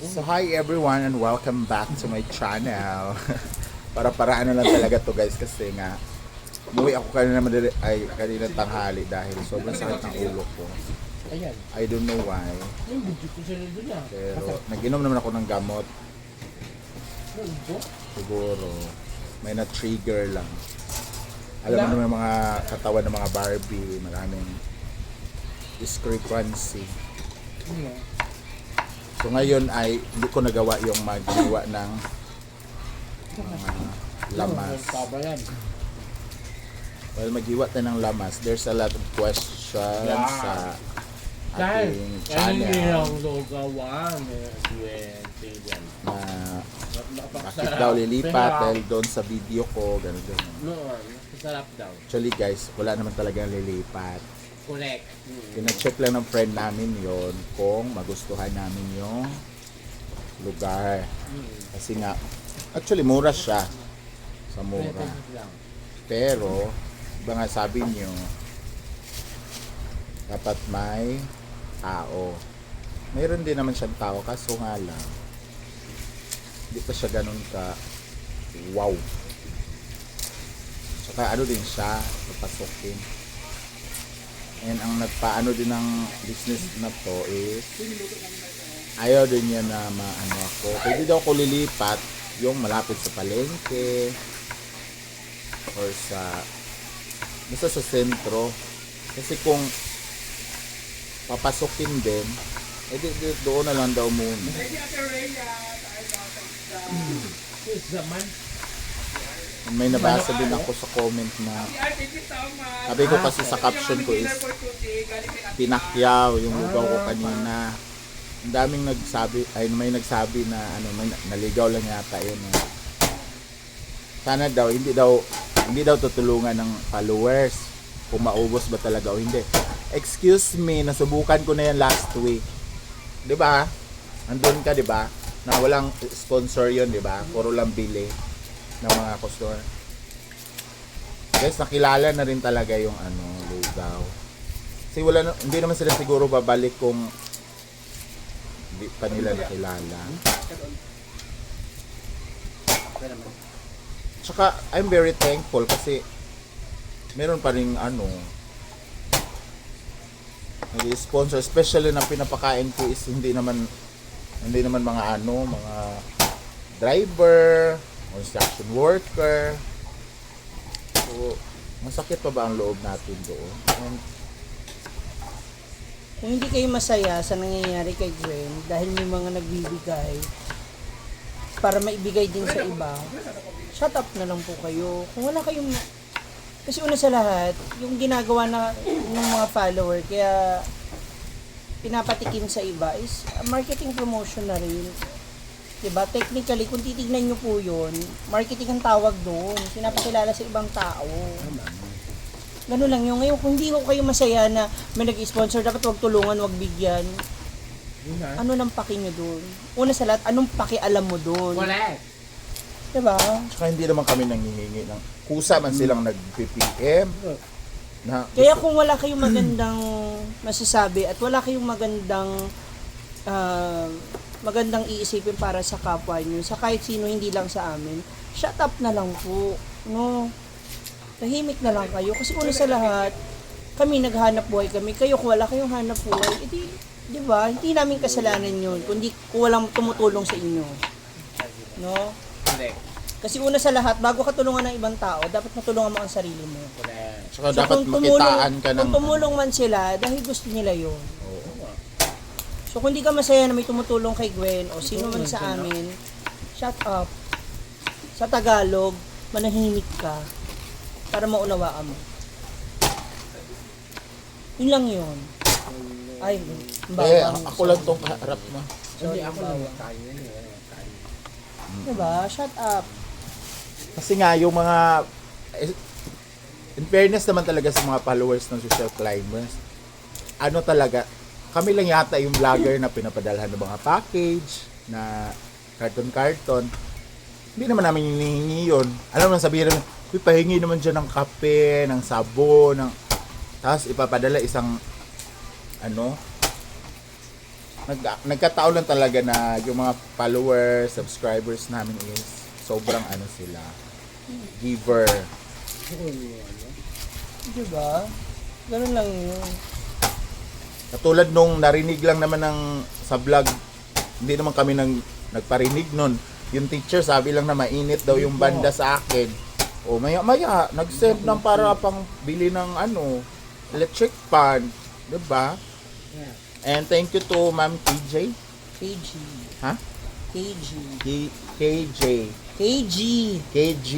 So hi everyone and welcome back to my channel. Para-paraan na lang talaga to guys kasi nga umuwi ako kanina tanghali dahil sobrang sakit ng ulo ko. Ayan. I don't know why. Yung video ko sila doon na. Pero nag-inom naman ako ng gamot. Ano? Siguro may na-trigger lang. Alam mo naman mga katawan ng mga Barbie, maraming discrepancy. So ngayon ay hindi ko nagawa yung maggawa ng lamas. Yan. Well, maghiwa tayo ng lamas. There's a lot of questions sa ating Dahil hindi channel lang gawa na bakit daw lilipat dahil doon sa video ko, gano'n. Noon, masarap daw. Actually guys, wala naman talagang lilipat. Correct. Pina-check lang ng friend namin yon kung magustuhan namin yung lugar. Kasi nga, actually mura siya. Sa mura. Pero, iba nga sabi nyo, dapat may tao. Mayroon din naman siyang tao, kaso nga lang, hindi pa siya ganun ka wow. Saka ano din siya, papasukin. And ang nagpaano din ng business na to is ayaw din niya na maano ako. Pwede daw ako lilipat yung malapit sa palengke or sa basta sa sentro. Kasi kung papasukin din, doon na lang daw muna. May nabasa din ako sa comment na sabi ko kasi sa caption ko is Pinakyaw yung lugaw ko kanina. Ang daming nagsabi, ay may nagsabi na ano, may naligaw lang yata yun. Sana daw hindi daw tutulungan ng followers kung maubos ba talaga o hindi. Excuse me, nasubukan ko na yan last week. 'Di ba? Andun ka, 'di ba? Na walang sponsor 'yon, 'di ba? Puro lang bili ng mga customer. Guys, nakilala na rin talaga yung ano, lugaw. Kasi hindi naman sila siguro babalik kung hindi pa nila nakilala. Tsaka, I'm very thankful kasi meron pa rin ano, nag-sponsor, especially na pinapakain ko is hindi naman mga ano, mga driver, construction worker. So, masakit pa ba ang loob natin doon? And, kung hindi kayo masaya sa nangyayari kay Gwen dahil may mga nagbibigay para maibigay din sa iba, shut up na lang po kayo. Kung wala kayong... Kasi una sa lahat, yung ginagawa ng mga follower, kaya pinapatikim sa iba is marketing promotion na rin. Diba? Technically, kung titignan nyo po yun, marketing ang tawag doon. Pinapakilala sa ibang tao. Ganun lang yun. Ngayon, kung hindi ko kayo masaya na may nag-sponsor, dapat wag tulungan, wag bigyan. Ano nang paki nyo doon? Una sa lahat, anong pakialam mo doon? Correct. Diba? tsaka hindi naman kami nanghihingi ng kusa man silang nag-PPM. Na, Kaya kung wala kayong magandang masasabi at wala kayong magandang iisipin para sa kapwa nyo, sa kahit sino, hindi lang sa amin, shut up na lang po. No? Tahimik na lang kayo. Kasi una sa lahat, kami naghanap buhay kami. Kayo kung wala kayong hanap buhay, edi, di ba? Hindi namin kasalanan yun. Kundi kung walang tumutulong sa inyo. No? Correct. Kasi una sa lahat, bago ka tulungan ng ibang tao, dapat matulungan mo ang sarili mo. Correct. tsaka dapat makitaan ka ng... Kung tumulong man sila, dahil gusto nila yun. Oo. So kung di ka masaya na may tumutulong kay Gwen o sino man sa amin, shut up. Sa Tagalog, manahimik ka para maunawaan mo. Yun lang yun. Ay, bawang. ako lang tong kaharap mo. Hindi ako lang bawang. kain yan. Diba? Shut up. Kasi nga, yung mga... In fairness naman talaga sa mga followers ng social climbers, ano talaga, kami lang yata yung vlogger na pinapadalhan ng mga package, na karton-karton. Hindi naman namin hinihingi yun. Alam mo, sabihin namin, pahingi naman dyan ng kape, ng sabon, tapos ipapadala isang, ano, nagkataon lang talaga na yung mga followers, subscribers namin is sobrang ano sila, giver. Diba? Ganun lang yun. Katulad nung narinig lang naman sa vlog, hindi naman kami nagparinig nun. Yung teacher sabi lang na mainit daw yung banda sa akin. O maya nag-send ng para pang bili ng electric fan, 'di ba? And thank you to Ma'am KJ. KG. Ha? KG. KJ. KG. KG.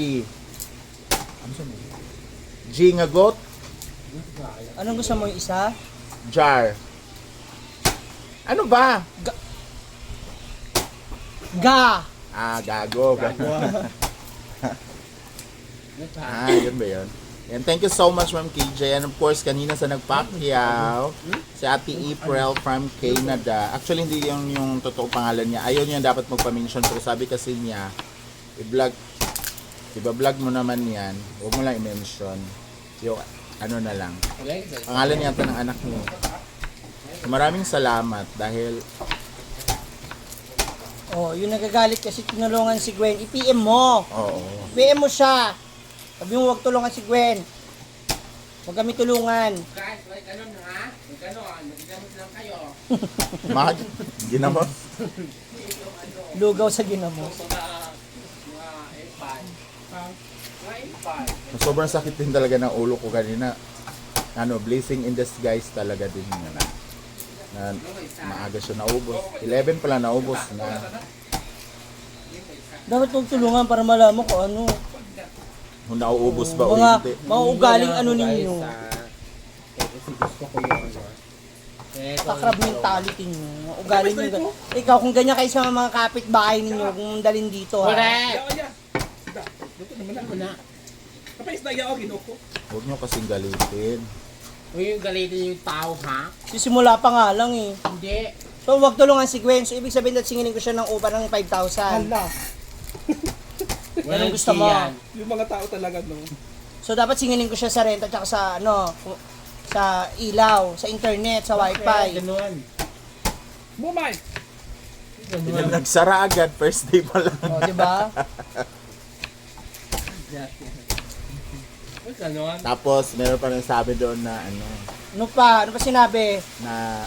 Ano sa mo? G nga got, Anong gusto mo yung isa? jar. Ano ba? Ga. Gago. Yun ba yun? And thank you so much, Ma'am KJ. And of course, kanina sa nagpakyaw, si Ate April from Canada. Actually, hindi yung totoong pangalan niya. Ayaw niya dapat magpa-mention. Pero sabi kasi niya, i-vlog mo naman yan. Huwag mo lang i-mention. Yung na lang. Pangalan yata ng anak mo. Maraming salamat dahil Yung nagagalit kasi tinulungan si Gwen. I-PM mo. oo. PM mo siya. Sabi mo, huwag tulungan si Gwen. Huwag kami tulungan. Guys, like ano na ha? Like ano, nagdamot lang kayo. Ginamos. Lugaw sa ginamos. Mga iPad. Mga iPad. Sobrang sakit din talaga ng ulo ko kanina. Blessing in disguise talaga din na maaga siya naubos. 11 pala naubos na. Dapat huwag tulungan para malaman ko ano. Kung nauubos ba o Mga hindi. mauugaling ano ninyo. Gusto ko yung ano. Takrab mentality nyo. Maugaling nyo. Ikaw, kung ganyan kayo sa mga kapitbahay ninyo, kung dalhin dito ha. Correct! Huwag nyo kasing galitin. Huwag yung galitin yung tao ha? Sisimula pa nga lang eh. Hindi. So, huwag tulungan si Gwen. So, ibig sabihin na singilin ko siya ng upa ng 5,000. Ganun gusto mo. Yung mga tao talaga, no? So, dapat singilin ko siya sa rent at saka sa sa ilaw, sa internet, sa wifi. Ganun. Bumay! Nagsara agad, first day pa lang. O, di ba? Ganun. Tapos, meron pa rin sabi doon na Ano pa sinabi? na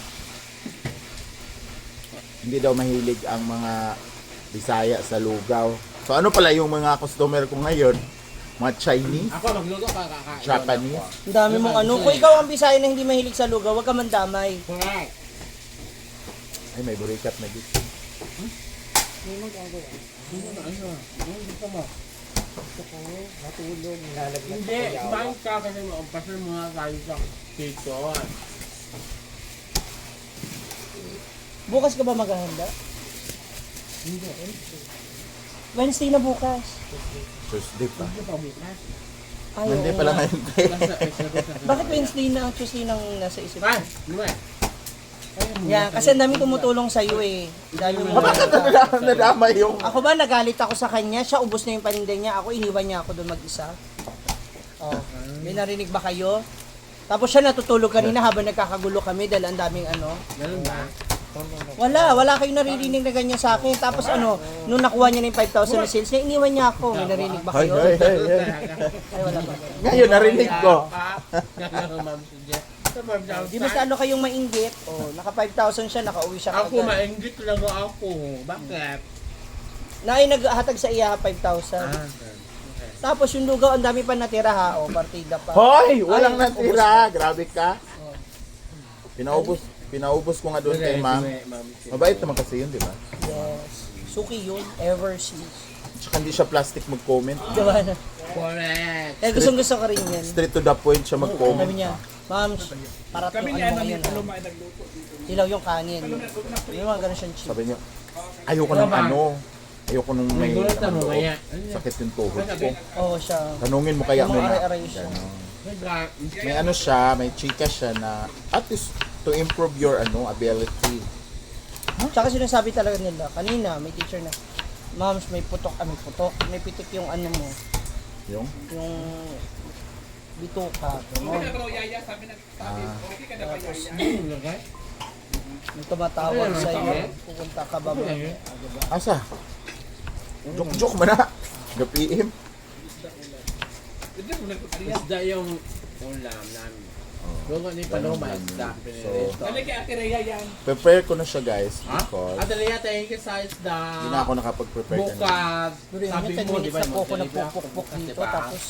hindi daw mahilig ang mga Bisaya sa lugaw. So ano pala yung mga customer ko ngayon? Mga Chinese, Ako magluto ka kakain. Japanese. Ang dami mong ano. Kung ikaw ang Bisaya na hindi mahilig sa lugaw, huwag ka mandamay. Correct. Ay, may burikat na dito. Hindi, bakit ka kasi maumpasan mo nga tayo sa dito. Bukas ka ba maghahanda? Hindi. Wednesday na bukas. Tuesday pa. Hindi pa bukas. Ay, Monday oo pa lang nga. ngayon. Bakit Wednesday na, Tuesday nang nasa isip mo? Ay, naman. Yan, kasi ang daming tumutulong sa'yo eh. Ang daming Nadama yung... Ako ba, nagalit ako sa kanya, siya ubos na yung paninda niya, ako iniwan niya ako doon mag-isa. Oh, may narinig ba kayo? Tapos siya natutulog kanina habang nagkakagulo kami dahil ang daming ano. Ganun ba? Wala kayong naririnig na ganyan sa akin. Tapos nung nakuha niya na yung 5,000 na sales niya, iniwan niya ako. May narinig ba kayo? Ay. Ay, wala pa. Ngayon, narinig ko. Di ba sa ano kayong mainggit? Oh, naka 5,000 siya, nakauwi siya Ako, kagad. maingit talaga ako. Bakit? Na ay naghatag sa iya 5,000. Tapos yung lugaw, ang dami pa natira ha. O, partida pa. Hoy! Walang Ay, natira. Grabe ka. Pinaubos ko nga doon kay ma'am. Mabait naman kasi yun, di ba? Yes. Suki yun, ever since. Tsaka hindi siya plastic mag-comment. Di ba? Correct. Kaya gusto ko rin yan. Straight to the point siya mag-comment. Sabi niya, ma'am, para Kami yung ni ano ano mo ni ngayon. Paloma ay nagluto dito. Hilaw yung kanin. Yung mga ganun siyang chip. Sabi niya, ayoko ng ano. Ayoko nung may May gulat na mo loob. kaya. Sakit yung tuhod ko. Oo, siya. Tanungin mo kaya Yung may mga aray-aray siya. may ano siya, may chika siya na at least to improve your ability. Tsaka sinasabi talaga nila, kanina may teacher na, ma'ams, may putok, may pitik yung ano mo, Yung yung bituka. Okay na Ano? bro, Yaya, sabi na, okay ka na ba Yaya? May tumatawag sa iyo. Pupunta ka ba mamaya? Asa? Joke mo na. Gapiim. Isda yung ulam namin. Kung ano yung paloma, isda. So, Dali kay Ate Rhea yan. prepare ko na siya guys Ha? because At alaya tayo ka sa isda. hindi na ako nakapag-prepare kanina. Bukas. Sabi Sabi mo, mo, 10 di ba? minutes na po ako mag-deliver? nagpupukpuk Kasi dito. pa. Tapos,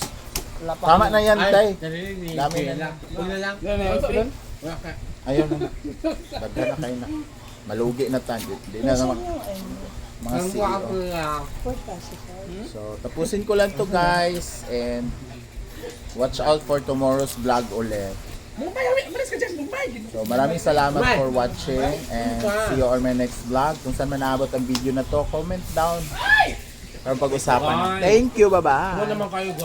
wala pa Tama akong- na yan, tay. narinig. Dami na lang. Huwag na lang. Wala ka. Ayun na. Daghan na kayo na. Malugi na tayo. Hindi na naman mga Ang guwapo CEO. lang. So, tapusin ko lang to guys and watch out for tomorrow's vlog ulit. Mumay, malis ka dyan, Mumay. So, maraming salamat for watching and see you on my next vlog. Kung saan man naabot ang video na to, comment down. Para pag-usapan. Bye. Thank you, bye-bye. Ano naman kayo, guys?